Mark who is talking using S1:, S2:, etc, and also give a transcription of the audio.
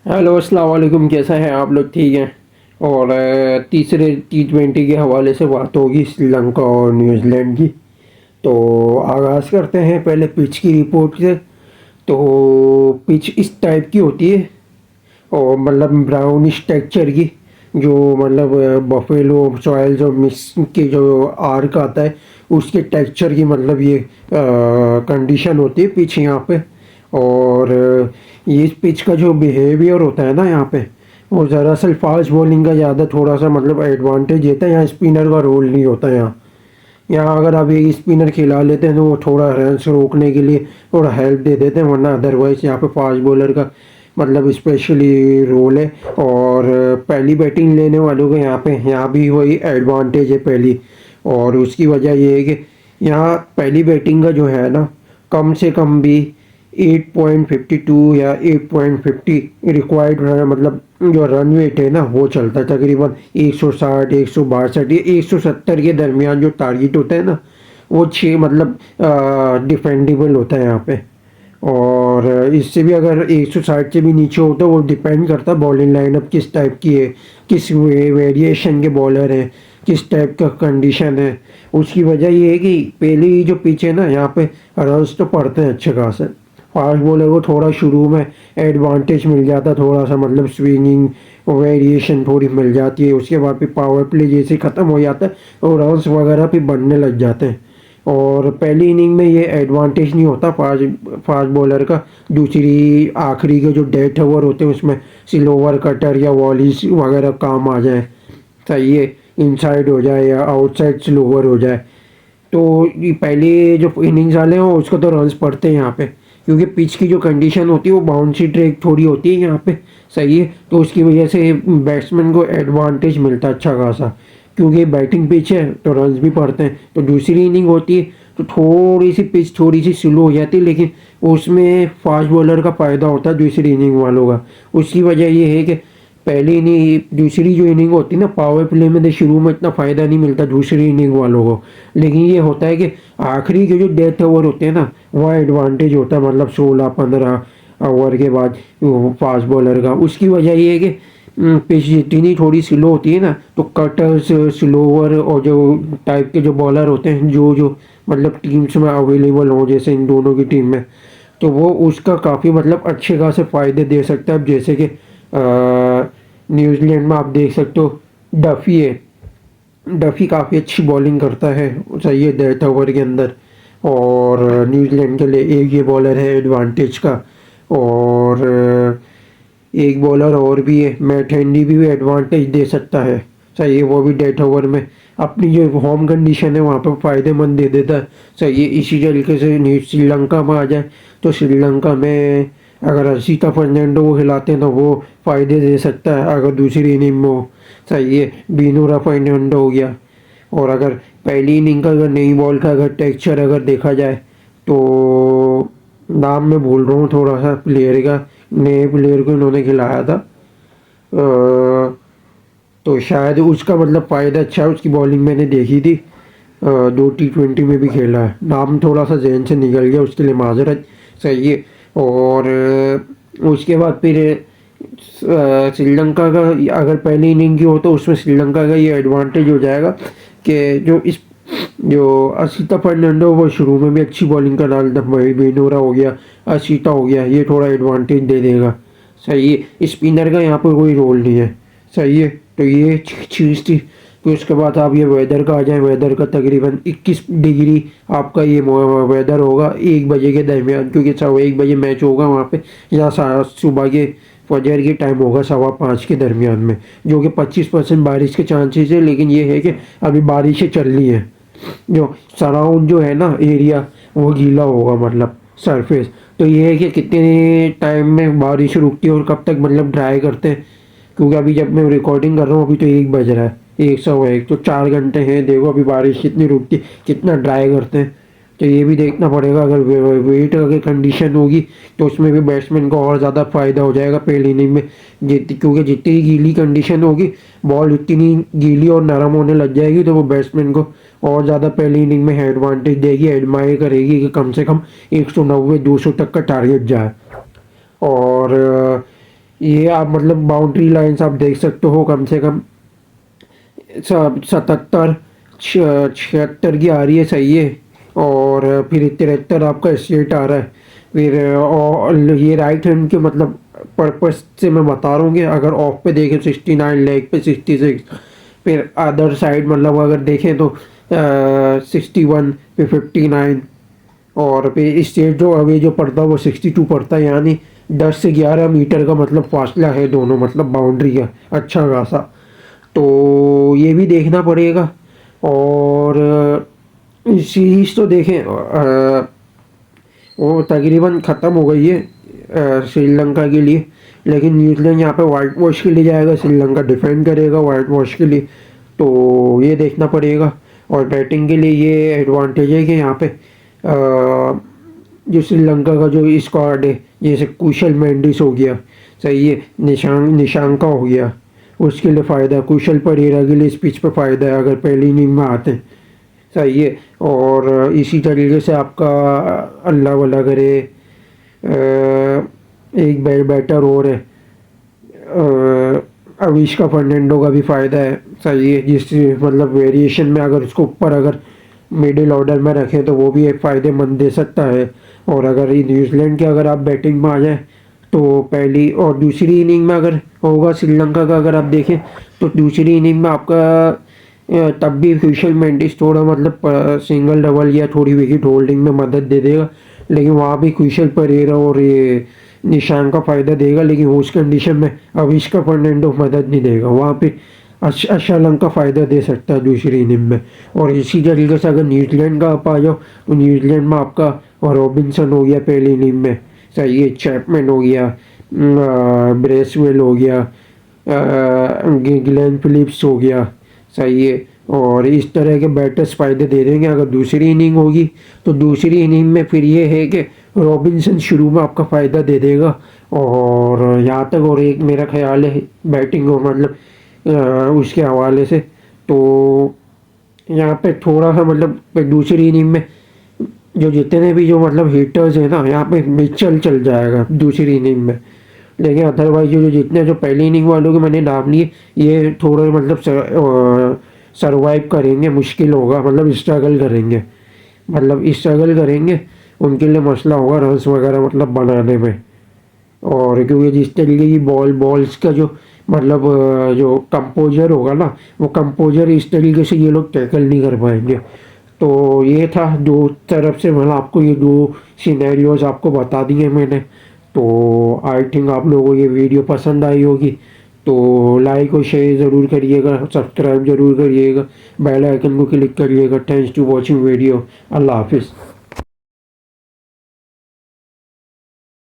S1: Hello अस्सलाम वालेकुम। कैसा है आप लोग? ठीक हैं। और तीसरे T20 के हवाले से बात होगी श्रीलंका और न्यूजीलैंड की। तो आगाज़ करते हैं पहले पिच की रिपोर्ट से। तो पिच इस टाइप की होती है और मतलब ब्राउनिश टेक्सचर की, जो मतलब बफेलो सॉइल जो मिक्स के जो आर्क आता है उसके टेक्सचर की मतलब ये कंडीशन होती है पिच यहाँ पे। और ये इस पिच का जो बिहेवियर होता है ना यहाँ पे, वो दरअसल फास्ट बॉलिंग का ज़्यादा थोड़ा सा मतलब एडवांटेज देता है। यहाँ स्पिनर का रोल नहीं होता यहाँ। यहाँ अगर आप एक स्पिनर खिला लेते हैं तो वो थोड़ा रन्स रोकने के लिए थोड़ा हेल्प दे देते हैं, वरना अदरवाइज यहाँ पे फास्ट बॉलर का मतलब स्पेशली रोल है। और पहली बैटिंग लेने वालों को यहाँ भी वही एडवांटेज है पहली। और उसकी वजह ये है कि यहाँ पहली बैटिंग का जो है ना, कम से कम भी 8.52 या 8.50 रिक्वायर्ड मतलब जो रन रेट है ना वो चलता है। तकरीबन 160 162 या 170 के दरमियान जो टारगेट होता है ना, वो छः मतलब डिफेंडेबल होता है यहाँ पे। और इससे भी अगर 160 से भी नीचे होता है, वो डिपेंड करता है बॉलिंग लाइनअप किस टाइप की है, किस वेरिएशन के बॉलर हैं, किस टाइप का कंडीशन है। उसकी वजह ये है कि पहली जो पिच है ना यहाँ पे रन्स तो पड़ते हैं अच्छे खासे। फास्ट बॉलर को थोड़ा शुरू में एडवांटेज मिल जाता, थोड़ा सा मतलब स्विंगिंग वेरिएशन थोड़ी मिल जाती है। उसके बाद फिर पावर प्ले जैसे ख़त्म हो जाता है और रन्स वगैरह भी बढ़ने लग जाते हैं। और पहली इनिंग में ये एडवांटेज नहीं होता फास्ट बॉलर का। दूसरी आखिरी के जो डेथ ओवर होते हैं उसमें स्लोवर कटर या वॉलीज वगैरह काम आ जाए, सही है, इनसाइड हो जाए या आउटसाइड स्लोवर हो जाए, तो ये पहले जो इनिंग्स वाले हैं उसको तो रन्स पड़ते हैं यहाँ पे। क्योंकि पिच की जो कंडीशन होती है वो बाउंसी ट्रैक थोड़ी होती है यहाँ पे, सही है। तो उसकी वजह से बैट्समैन को एडवांटेज मिलता है अच्छा खासा, क्योंकि बैटिंग पिच है तो रन्स भी पड़ते हैं। तो दूसरी इनिंग होती है तो थोड़ी सी पिच थोड़ी सी स्लो हो जाती है, लेकिन उसमें फास्ट बॉलर का फ़ायदा होता है दूसरी इनिंग वालों का। उसकी वजह ये है कि पहली इनिंग दूसरी जो इनिंग होती है ना पावर प्ले में, तो शुरू में इतना फ़ायदा नहीं मिलता दूसरी इनिंग वालों को। लेकिन ये होता है कि आखिरी के जो डेथ ओवर होते हैं ना वह एडवांटेज होता है, मतलब 16-15 ओवर के बाद फास्ट बॉलर का। उसकी वजह ये है कि पिच जितनी थोड़ी स्लो होती है ना, तो कटर्स स्लोवर और जो टाइप के जो बॉलर होते हैं जो जो मतलब टीम्स में अवेलेबल हो, जैसे इन दोनों की टीम में, तो वो उसका काफ़ी मतलब अच्छे खासे फ़ायदे दे सकता है। अब जैसे कि न्यूजीलैंड में आप देख सकते हो डफ़ी है। डफ़ी काफ़ी अच्छी बॉलिंग करता है, सही है, डेथ ओवर के अंदर। और न्यूजीलैंड के लिए एक ये बॉलर है एडवांटेज का। और एक बॉलर और भी है, मैट हेनरी भी एडवांटेज दे सकता है, सही है, वो भी डेथ ओवर में अपनी जो होम कंडीशन है वहाँ पर फ़ायदेमंद दे देता है, सही है। इसी तरीके से श्रीलंका में आ जाए तो श्रीलंका में अगर असीता फर्नांडो को खिलाते हैं तो वो फ़ायदे दे सकता है अगर दूसरी इनिंग में हो, सही है, बीनूरा फर्नांडो हो गया। और अगर पहली इनिंग का अगर नई बॉल का अगर टेक्सचर अगर देखा जाए तो नाम मैं भूल रहा हूँ थोड़ा सा प्लेयर का, नए प्लेयर को इन्होंने खिलाया था, तो शायद उसका मतलब फ़ायदा अच्छा है। उसकी बॉलिंग मैंने देखी थी, 2 T20 में भी खेला है, नाम थोड़ा सा जहन से निकल गया, उसके लिए माजरत, सही है। और उसके बाद फिर श्रीलंका का अगर पहली इनिंग की हो तो उसमें श्रीलंका का ये एडवांटेज हो जाएगा कि जो असीता फर्नांडो वो शुरू में भी अच्छी बॉलिंग कर डालता है, बेनोरा हो गया, असीता हो गया, ये थोड़ा एडवांटेज दे देगा, सही है। स्पिनर का यहाँ पर कोई रोल नहीं है, सही है। तो ये चीज़ थी। तो उसके बाद आप ये वेदर का आ जाए, वेदर का तकरीबन 21 डिग्री आपका ये वेदर होगा 1 बजे के दरमियान, क्योंकि 1 बजे मैच होगा वहाँ पे, या सुबह के फजर के टाइम होगा 5:15 के दरमियान में, जो कि 25% बारिश के चांसेस है। लेकिन ये है कि अभी बारिशें चल रही हैं, जो सराउंड जो है ना एरिया वो गीला होगा, मतलब सरफेस। तो ये है कि कितने टाइम में बारिश रुकती है और कब तक मतलब ड्राई करते हैं, क्योंकि अभी जब मैं रिकॉर्डिंग कर रहा हूँ अभी तो 1 बज रहा है, 1:01, तो 4 घंटे हैं। देखो अभी बारिश कितनी रुकती, कितना ड्राई करते हैं, तो ये भी देखना पड़ेगा। अगर वेट अगर कंडीशन होगी तो उसमें भी बैट्समैन को और ज़्यादा फ़ायदा हो जाएगा पहली इनिंग में, क्योंकि जितनी गीली कंडीशन होगी बॉल उतनी गीली और नरम होने लग जाएगी, तो वो बैट्समैन को और ज़्यादा पहली इनिंग में एडवांटेज देगी, एडमायर करेगी कि कम से कम 190-200 तक का टारगेट जाए। और ये आप मतलब बाउंड्री लाइन्स आप देख सकते हो, कम से कम 77 76 की आ रही है, सही है। और फिर 73 आपका स्ट्रेट आ रहा है। फिर और ये राइट हैंड के मतलब पर्पस से मैं बता रहा हूँ कि अगर ऑफ पे देखें 69, लेग पे 66, फिर अदर साइड मतलब अगर देखें तो 61 फिर 59, और फिर स्टेट जो अवे जो पड़ता है वो 62 पड़ता है, यानी 10 से 11 मीटर का मतलब फासला है दोनों, मतलब बाउंड्री का अच्छा खासा। तो ये भी देखना पड़ेगा। और सीरीज तो देखें वो तकरीबन ख़त्म हो गई है श्रीलंका के लिए, लेकिन न्यूजीलैंड यहाँ पे वाइट वॉश के लिए जाएगा, श्रीलंका डिफेंड करेगा वाइट वॉश के लिए। तो ये देखना पड़ेगा। और बैटिंग के लिए ये एडवांटेज है कि यहाँ पे जो श्रीलंका का जो स्क्वाड है, जैसे कुशल मेंडिस हो गया, सही है, निशांका हो गया, उसके लिए फ़ायदा है। कुशल परेरा के लिए इस पिच पे फ़ायदा है अगर पहली इनिंग में आते हैं, सही है। और इसी तरीके से आपका अल्लाह वल्लाह करे एक बैटर और है, अविष्का फर्नांडो का भी फ़ायदा है, सही है। जिस मतलब वेरिएशन में अगर उसको ऊपर अगर मिडिल ऑर्डर में रखें तो वो भी एक फ़ायदेमंद दे सकता है। और अगर न्यूजीलैंड के अगर आप बैटिंग में आ जाए तो पहली और दूसरी इनिंग में अगर होगा श्रीलंका का, अगर आप देखें तो दूसरी इनिंग में आपका तब भी कुशल मेंडिस थोड़ा मतलब सिंगल डबल या थोड़ी विकेट होल्डिंग में मदद दे देगा, लेकिन वहाँ भी कुशल परेरा और ये निशान का फ़ायदा देगा, लेकिन उस कंडीशन में अविष्का फर्नांडो मदद नहीं देगा, वहाँ पे श्रीलंका फ़ायदा दे सकता है दूसरी इनिंग में। और इसी तरीके से अगर न्यूजीलैंड का आप आ जाओ तो न्यूजीलैंड में आपका रॉबिन्सन हो गया पहली इनिंग में, सही है, चैपमैन हो गया, ब्रेसवेल हो गया, ग्लेन फिलिप्स हो गया, सही है। और इस तरह के बैटर्स फ़ायदे दे देंगे अगर दूसरी इनिंग होगी। तो दूसरी इनिंग में फिर ये है कि रॉबिन्सन शुरू में आपका फ़ायदा दे देगा। और यहाँ तक और एक मेरा ख्याल है बैटिंग और मतलब उसके हवाले से, तो यहाँ पे थोड़ा सा मतलब दूसरी इनिंग में जो जितने भी जो मतलब हिटर्स हैं ना, यहाँ पे मिचेल चल जाएगा दूसरी इनिंग में। लेकिन अदरवाइज जो जितने जो पहली इनिंग वालों के मैंने नाम लिए, ये थोड़ा मतलब सरवाइव करेंगे, मुश्किल होगा, मतलब स्ट्रगल करेंगे, उनके लिए मसला होगा रन्स वगैरह मतलब बनाने में। और क्योंकि जिस तरीके की बॉल्स का जो मतलब जो कंपोजर होगा ना, वो कंपोजर इस तरीके से ये लोग टैकल नहीं कर पाएंगे। तो ये था दो तरफ से, मतलब आपको ये दो सिनेरियोज आपको बता दिए मैंने। तो आई थिंक आप लोगों को ये वीडियो पसंद आई होगी। तो लाइक और शेयर ज़रूर करिएगा, सब्सक्राइब ज़रूर करिएगा, बेल आइकन को क्लिक करिएगा। Thanks to watching video. अल्लाह हाफिज़।